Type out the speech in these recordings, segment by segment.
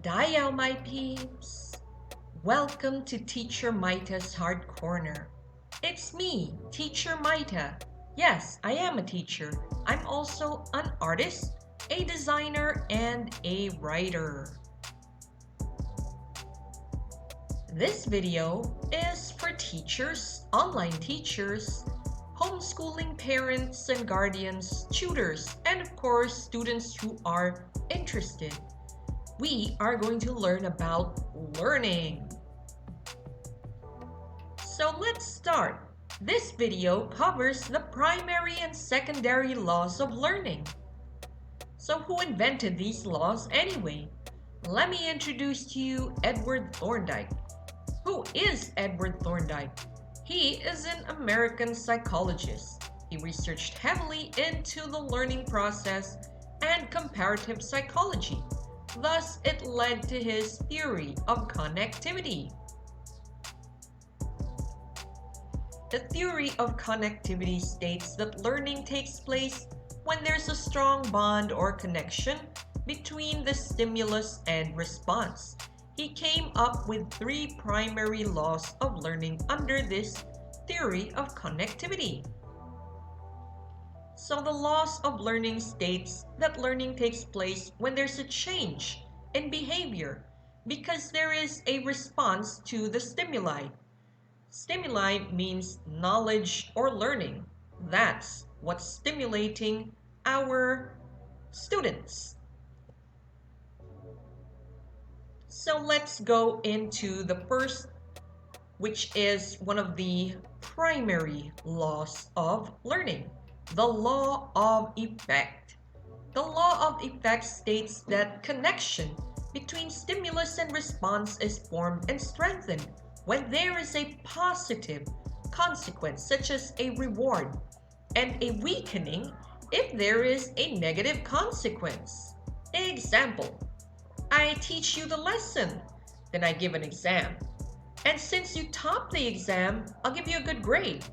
Madayaw, my peeps! Welcome to Teacher Maita's Hard Corner. It's me, Teacher Maita. Yes, I am a teacher. I'm also an artist, a designer, and a writer. This video is for teachers, online teachers, homeschooling parents and guardians, tutors, and of course, students who are interested. We are going to learn about learning. So let's start. This video covers the primary and secondary laws of learning. So who invented these laws anyway? Let me introduce to you Edward Thorndike. Who is Edward Thorndike? He is an American psychologist. He researched heavily into the learning process and comparative psychology. Thus, it led to his theory of connectivity. The theory of connectivity states that learning takes place when there's a strong bond or connection between the stimulus and response. He came up with 3 primary laws of learning under this theory of connectivity. So the laws of learning states that learning takes place when there's a change in behavior because there is a response to the stimuli. Stimuli means knowledge or learning. That's what's stimulating our students. So let's go into the first, which is one of the primary laws of learning. The law of effect. The law of effect states that connection between stimulus and response is formed and strengthened when there is a positive consequence, such as a reward, and a weakening if there is a negative consequence. Example, I teach you the lesson, then I give an exam. And since you top the exam, I'll give you a good grade.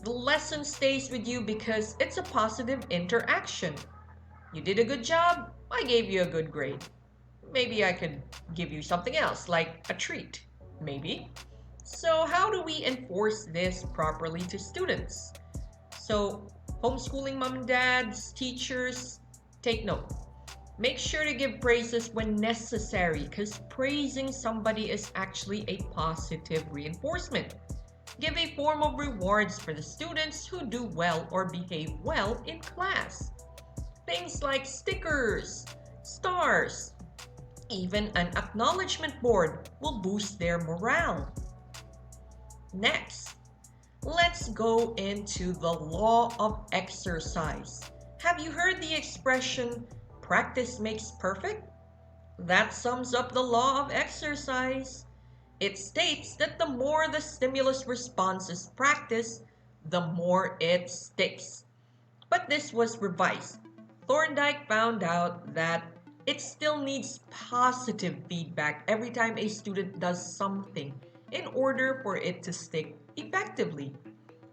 The lesson stays with you because it's a positive interaction. You did a good job, I gave you a good grade. Maybe I could give you something else, like a treat, maybe. So how do we enforce this properly to students? So homeschooling mom and dads, teachers, take note. Make sure to give praises when necessary because praising somebody is actually a positive reinforcement. Give a form of rewards for the students who do well or behave well in class. Things like stickers, stars, even an acknowledgement board will boost their morale. Next, let's go into the law of exercise. Have you heard the expression, practice makes perfect? That sums up the law of exercise. It states that the more the stimulus response is practiced, the more it sticks. But this was revised. Thorndike found out that it still needs positive feedback every time a student does something in order for it to stick effectively.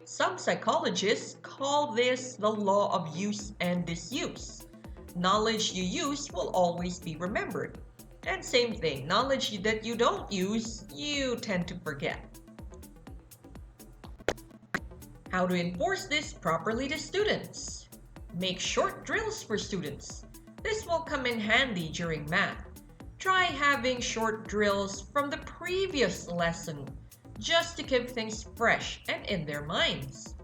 Some psychologists call this the law of use and disuse. Knowledge you use will always be remembered. And same thing, knowledge that you don't use, you tend to forget. How to enforce this properly to students? Make short drills for students. This will come in handy during math. Try having short drills from the previous lesson just to keep things fresh and in their minds.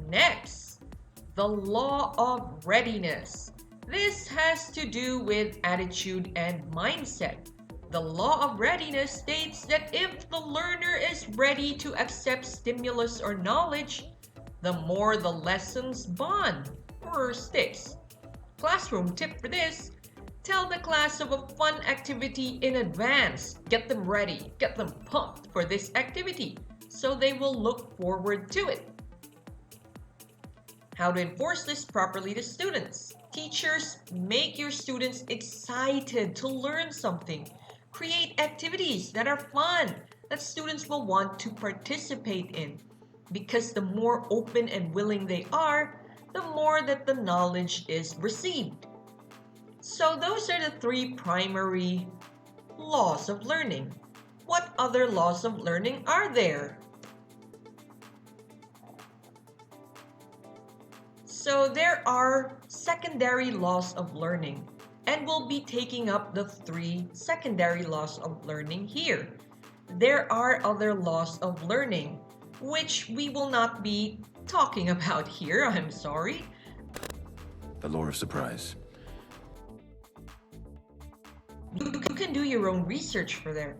Next, the law of readiness. This has to do with attitude and mindset. The law of readiness states that if the learner is ready to accept stimulus or knowledge, the more the lessons bond or sticks. Classroom tip for this, tell the class of a fun activity in advance. Get them ready, get them pumped for this activity so they will look forward to it. How to enforce this properly to students? Teachers, make your students excited to learn something. Create activities that are fun, that students will want to participate in. Because the more open and willing they are, the more that the knowledge is received. So those are the three primary laws of learning. What other laws of learning are there? So there are secondary laws of learning, and we'll be taking up the three secondary laws of learning here. There are other laws of learning, which we will not be talking about here, I'm sorry. The law of surprise. You can do your own research for there.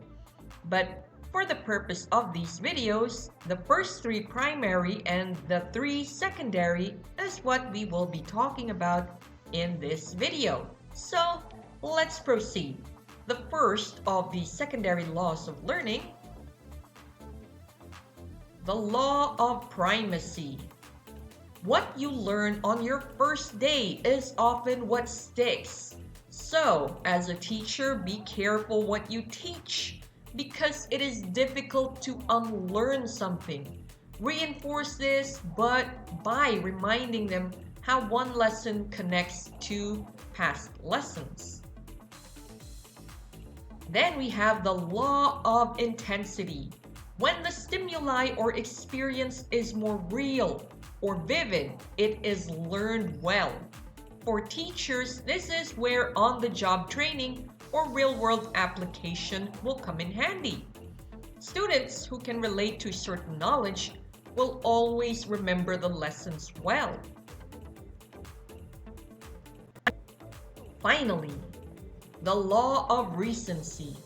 But for the purpose of these videos, the first three primary and the three secondary is what we will be talking about in this video. So let's proceed. The first of the secondary laws of learning, the law of primacy. What you learn on your first day is often what sticks. So, as a teacher, be careful what you teach because it is difficult to unlearn something. Reinforce this, but by reminding them how one lesson connects to past lessons. Then we have the law of intensity. When the stimuli or experience is more real or vivid, it is learned well. For teachers, this is where on-the-job training or real-world application will come in handy. Students who can relate to certain knowledge will always remember the lessons well. Finally, the law of recency.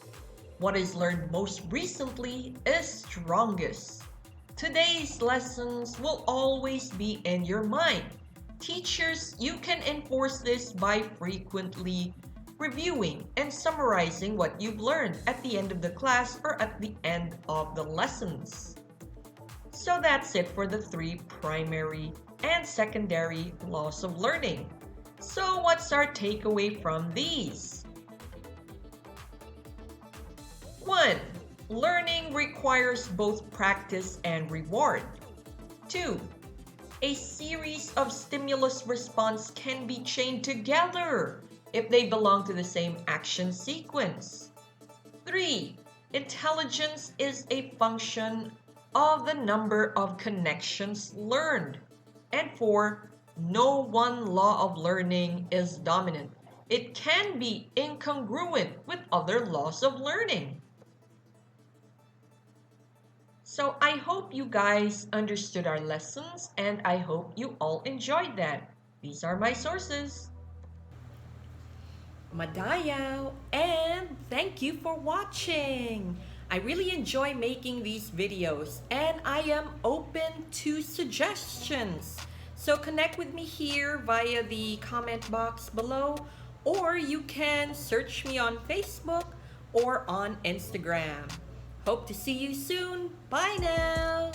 What is learned most recently is strongest. Today's lessons will always be in your mind. Teachers, you can enforce this by frequently reviewing and summarizing what you've learned at the end of the class or at the end of the lessons. So that's it for the three primary and secondary laws of learning. So what's our takeaway from these? 1. Learning requires both practice and reward. 2. A series of stimulus response can be chained together if they belong to the same action sequence. 3. Intelligence is a function of the number of connections learned. And 4. No one law of learning is dominant. It can be incongruent with other laws of learning. So I hope you guys understood our lessons and I hope you all enjoyed that. These are my sources. Madayaw, and thank you for watching. I really enjoy making these videos and I am open to suggestions. So connect with me here via the comment box below, or you can search me on Facebook or on Instagram. Hope to see you soon. Bye now.